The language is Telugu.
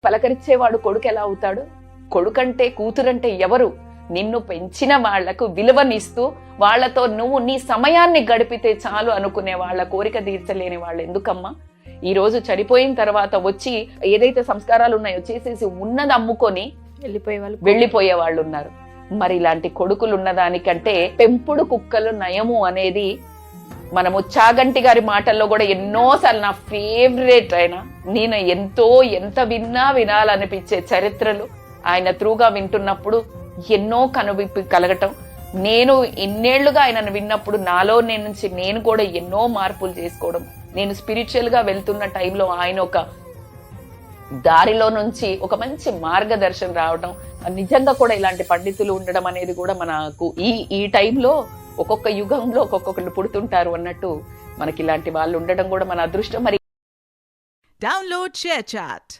పలకరించేవాడు కొడుకు ఎలా అవుతాడు? కొడుకంటే కూతురంటే ఎవరు? నిన్ను పెంచిన వాళ్లకు విలువనిస్తూ వాళ్లతో నువ్వు నీ సమయాన్ని గడిపితే చాలు అనుకునే వాళ్ళ కోరిక తీర్చలేని వాళ్ళు ఎందుకమ్మా ఈ రోజు చనిపోయిన తర్వాత వచ్చి ఏదైతే సంస్కారాలు ఉన్నాయో చేసేసి ఉన్నది అమ్ముకొని వెళ్ళిపోయే వాళ్ళు ఉన్నారు. మరి ఇలాంటి కొడుకులు ఉన్నదానికంటే పెంపుడు కుక్కలు నయము అనేది మనము చాగంటి గారి మాటల్లో కూడా ఎన్నోసార్లు నా ఫేవరెట్ ఆయన, నేను ఎంత వినాలనిపించే చరిత్రలు ఆయన త్రూగా వింటున్నప్పుడు ఎన్నో కనువిప్పి కలగటం. నేను ఇన్నేళ్లుగా ఆయనను విన్నప్పుడు నాలో నుంచి నేను కూడా ఎన్నో మార్పులు చేసుకోవడం, నేను స్పిరిచువల్ గా వెళ్తున్న టైంలో ఆయన ఒక దారిలో నుంచి ఒక మంచి మార్గదర్శనం రావడం, నిజంగా కూడా ఇలాంటి పండితులు ఉండడం అనేది కూడా మనకు ఈ టైంలో ఒక్కొక్క యుగంలో ఒక్కొక్కళ్ళు పుడుతుంటారు అన్నట్టు మనకి ఇలాంటి వాళ్ళు ఉండడం కూడా మన అదృష్టం. మరి డౌన్లోడ్ షేర్ చాట్.